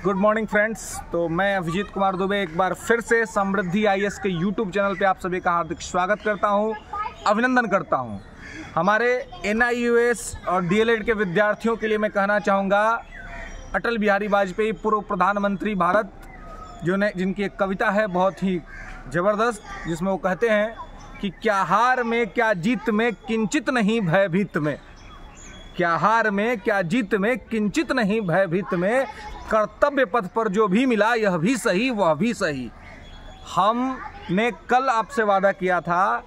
Good morning friends. तो मैं अभिजीत कुमार दुबे एक बार फिर से समृद्धि आईएएस के यूट्यूब चैनल पे आप सभी का हार्दिक स्वागत करता हूं, अभिनंदन करता हूं। हमारे NIUS और DLED के विद्यार्थियों के लिए मैं कहना चाहूँगा, अटल बिहारी वाजपेयी पूर्व प्रधानमंत्री भारत जिनकी एक कविता है बहुत ही ज़बरदस्त, जिसमें वो कहते हैं कि क्या हार में क्या जीत में किंचित नहीं भयभीत में, क्या हार में क्या जीत में किंचित नहीं भयभीत में, कर्तव्य पथ पर जो भी मिला यह भी सही वह भी सही। हमने कल आपसे वादा किया था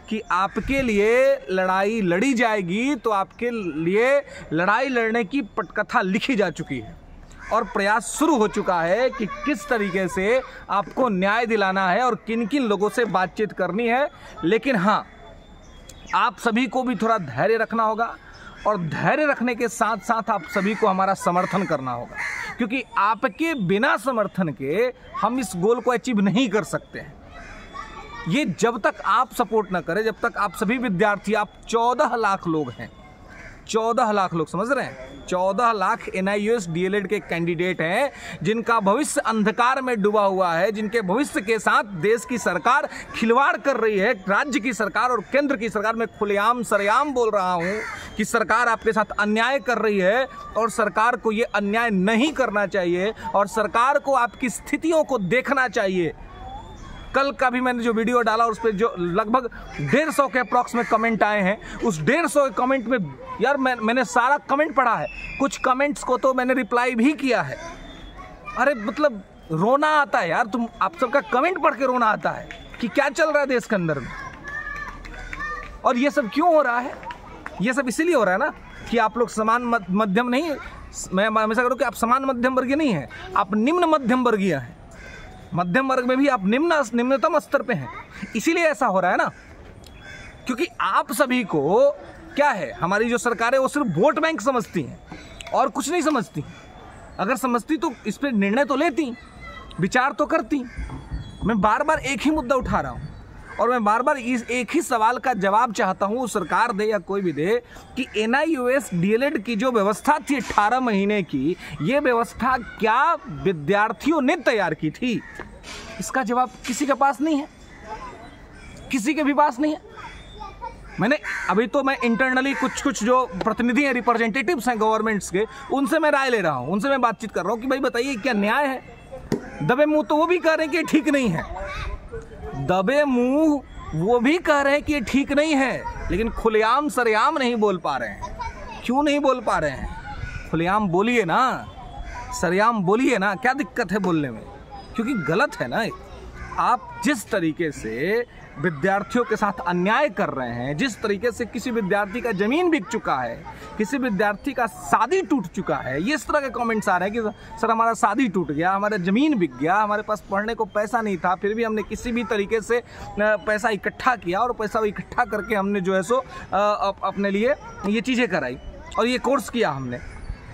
कि आपके लिए लड़ाई लड़ी जाएगी, तो आपके लिए लड़ाई लड़ने की पटकथा लिखी जा चुकी है और प्रयास शुरू हो चुका है कि किस तरीके से आपको न्याय दिलाना है और किन किन लोगों से बातचीत करनी है। लेकिन हाँ, आप सभी को भी थोड़ा धैर्य रखना होगा और धैर्य रखने के साथ साथ आप सभी को हमारा समर्थन करना होगा, क्योंकि आपके बिना समर्थन के हम इस गोल को अचीव नहीं कर सकते हैं। ये जब तक आप सपोर्ट ना करें, जब तक आप सभी विद्यार्थी, आप 14 लाख लोग हैं, 14 लाख लोग, समझ रहे हैं, 14 लाख NIUS DLED के कैंडिडेट हैं जिनका भविष्य अंधकार में डूबा हुआ है, जिनके भविष्य के साथ देश की सरकार खिलवाड़ कर रही है। राज्य की सरकार और केंद्र की सरकार, मैं खुलेआम सरेआम बोल रहा हूं कि सरकार आपके साथ अन्याय कर रही है और सरकार को ये अन्याय नहीं करना चाहिए और सरकार को आपकी स्थितियों को देखना चाहिए। कल का भी मैंने जो वीडियो डाला उस पर जो लगभग 150 के अप्रॉक्स में कमेंट आए हैं, उस 150 के कमेंट में यार मैंने सारा कमेंट पढ़ा है, कुछ कमेंट्स को तो मैंने रिप्लाई भी किया है। अरे मतलब रोना आता है यार, आप सबका कमेंट पढ़ के रोना आता है कि क्या चल रहा है देश के अंदर में। और ये सब क्यों हो रहा है? ये सब इसीलिए हो रहा है ना कि आप लोग समान मध्यम नहीं, मैं हमेशा कह रहा हूं कि आप समान मध्यम वर्गीय नहीं हैं, आप निम्न मध्यम वर्गीय हैं। मध्यम वर्ग में भी आप निम्नतम स्तर पे हैं, इसीलिए ऐसा हो रहा है ना, क्योंकि आप सभी को क्या है, हमारी जो सरकार है वो सिर्फ वोट बैंक समझती हैं और कुछ नहीं समझती। अगर समझती तो इस पर निर्णय तो लेती, विचार तो करती। मैं बार बार एक ही मुद्दा उठा रहा हूँ और मैं बार बार इस एक ही सवाल का जवाब चाहता हूँ, सरकार दे या कोई भी दे, कि NIUS DLED की जो व्यवस्था थी 18 महीने की, ये व्यवस्था क्या विद्यार्थियों ने तैयार की थी? इसका जवाब किसी के पास नहीं है, किसी के भी पास नहीं है। मैंने अभी तो मैं इंटरनली कुछ जो प्रतिनिधि हैं, रिप्रेजेंटेटिव्स हैं गवर्नमेंट्स के, उनसे मैं राय ले रहा हूँ, उनसे मैं बातचीत कर रहा हूँ कि भाई बताइए क्या न्याय है। दबे मुंह तो वो भी कह रहे हैं कि ठीक नहीं है, दबे मुंह वो भी कह रहे हैं कि ये ठीक नहीं है, लेकिन खुलेआम सरेआम नहीं बोल पा रहे हैं। क्यों नहीं बोल पा रहे हैं? खुलेआम बोलिए ना, सरेआम बोलिए ना, क्या दिक्कत है बोलने में? क्योंकि गलत है ना। आप जिस तरीके से विद्यार्थियों के साथ अन्याय कर रहे हैं, जिस तरीके से किसी विद्यार्थी का जमीन बिक चुका है, किसी विद्यार्थी का शादी टूट चुका है, ये इस तरह के कमेंट्स आ रहे हैं कि सर हमारा शादी टूट गया, हमारा ज़मीन बिक गया, हमारे पास पढ़ने को पैसा नहीं था, फिर भी हमने किसी भी तरीके से पैसा इकट्ठा किया और पैसा इकट्ठा करके हमने जो है सो अपने लिए ये चीज़ें कराई और ये कोर्स किया हमने।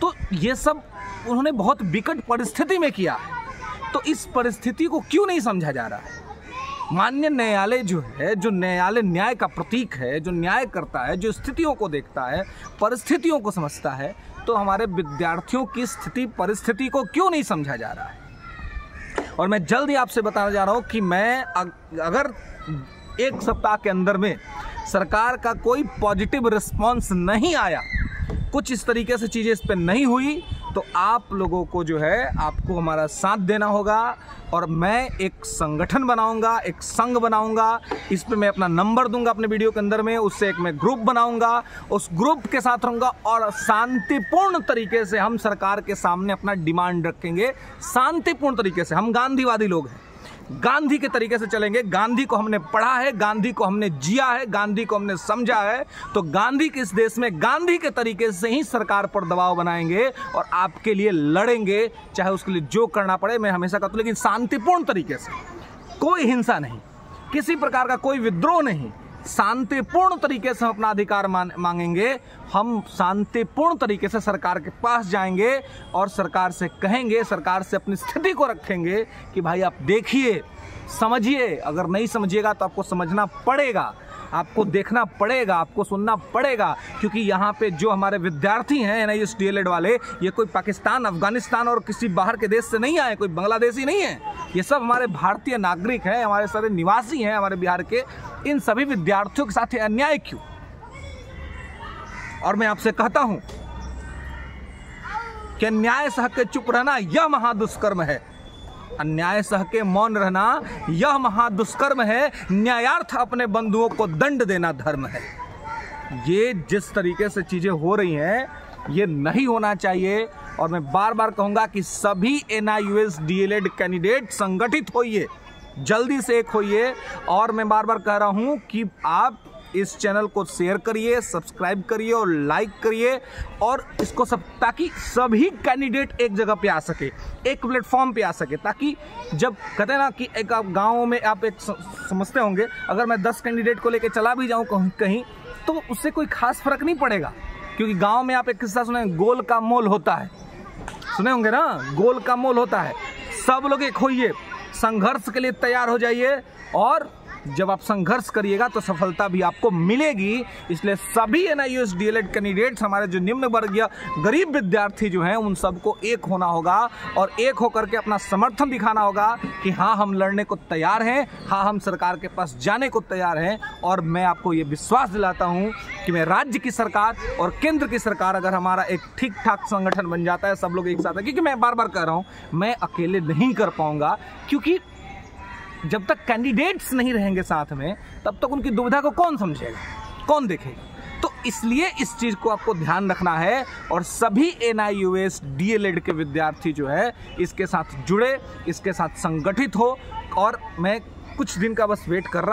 तो ये सब उन्होंने बहुत विकट परिस्थिति में किया है, तो इस परिस्थिति को क्यों नहीं समझा जा रहा है? माननीय न्यायालय जो है, जो न्यायालय न्याय का प्रतीक है, जो न्याय करता है, जो स्थितियों को देखता है, परिस्थितियों को समझता है, तो हमारे विद्यार्थियों की स्थिति परिस्थिति को क्यों नहीं समझा जा रहा है? और मैं जल्द ही आपसे बताने जा रहा हूँ कि मैं अगर एक सप्ताह के अंदर में सरकार का कोई पॉजिटिव रिस्पॉन्स नहीं आया, कुछ इस तरीके से चीज़ें इस पर नहीं हुई, तो आप लोगों को जो है आपको हमारा साथ देना होगा और मैं एक संगठन बनाऊंगा, एक संघ बनाऊंगा। इस पे मैं अपना नंबर दूंगा अपने वीडियो के अंदर में, उससे एक मैं ग्रुप बनाऊंगा, उस ग्रुप के साथ रहूंगा और शांतिपूर्ण तरीके से हम सरकार के सामने अपना डिमांड रखेंगे। शांतिपूर्ण तरीके से, हम गांधीवादी लोग हैं, गांधी के तरीके से चलेंगे। गांधी को हमने पढ़ा है, गांधी को हमने जिया है, गांधी को हमने समझा है, तो गांधी के इस देश में गांधी के तरीके से ही सरकार पर दबाव बनाएंगे और आपके लिए लड़ेंगे, चाहे उसके लिए जो करना पड़े। मैं हमेशा कहता हूं, लेकिन शांतिपूर्ण तरीके से, कोई हिंसा नहीं, किसी प्रकार का कोई विद्रोह नहीं, शांतिपूर्ण तरीके से हम अपना अधिकार मांगेंगे। हम शांतिपूर्ण तरीके से सरकार के पास जाएंगे और सरकार से कहेंगे, सरकार से अपनी स्थिति को रखेंगे कि भाई आप देखिए, समझिए, अगर नहीं समझिएगा तो आपको समझना पड़ेगा। आपको देखना पड़ेगा, आपको सुनना पड़ेगा, क्योंकि यहाँ पे जो हमारे विद्यार्थी हैं NIOS DLED वाले, ये कोई पाकिस्तान, अफगानिस्तान और किसी बाहर के देश से नहीं आए, कोई बांग्लादेशी नहीं है, ये सब हमारे भारतीय नागरिक हैं, हमारे सारे निवासी हैं हमारे बिहार के। इन सभी विद्यार्थियों के साथ अन्याय क्यों? और मैं आपसे कहता हूं कि अन्याय सह के चुप रहना यह महादुष्कर्म है, अन्याय सह के मौन रहना यह महादुष्कर्म है, न्यायार्थ अपने बंधुओं को दंड देना धर्म है। ये जिस तरीके से चीजें हो रही हैं ये नहीं होना चाहिए, और मैं बार बार कहूंगा कि सभी NIOS DLED कैंडिडेट संगठित होइए, जल्दी से एक होइए। और मैं बार बार कह रहा हूं कि आप इस चैनल को शेयर करिए, सब्सक्राइब करिए और लाइक करिए, और इसको सब, ताकि सभी कैंडिडेट एक जगह पे आ सके, एक प्लेटफॉर्म पे आ सके, ताकि जब कहते हैं ना कि एक आप गाँव में आप एक समझते होंगे, अगर मैं 10 कैंडिडेट को लेकर चला भी जाऊँ कहीं तो उससे कोई खास फर्क नहीं पड़ेगा, क्योंकि गाँव में आप एक किस्सा सुने, गोल का मोल होता है, सुने होंगे ना, गोल का मोल होता है। सब लोग एक होइए, संघर्ष के लिए तैयार हो जाइए, और जब आप संघर्ष करिएगा तो सफलता भी आपको मिलेगी। इसलिए सभी NIOS DLED कैंडिडेट्स, हमारे जो निम्न वर्गीय गरीब विद्यार्थी जो हैं, उन सबको एक होना होगा और एक होकर के अपना समर्थन दिखाना होगा कि हाँ हम लड़ने को तैयार हैं, हाँ हम सरकार के पास जाने को तैयार हैं। और मैं आपको ये विश्वास दिलाता हूँ कि मैं राज्य की सरकार और केंद्र की सरकार, अगर हमारा एक ठीक ठाक संगठन बन जाता है, सब लोग एक साथ है, क्योंकि मैं बार बार कह रहा हूँ मैं अकेले नहीं कर पाऊंगा, क्योंकि जब तक कैंडिडेट्स नहीं रहेंगे साथ में तब तक उनकी दुविधा को कौन समझेगा, कौन देखेगा। तो इसलिए इस चीज़ को आपको ध्यान रखना है, और सभी NIOS DLED के विद्यार्थी जो है इसके साथ जुड़े, इसके साथ संगठित हो। और मैं कुछ दिन का बस वेट कर रहा हूँ।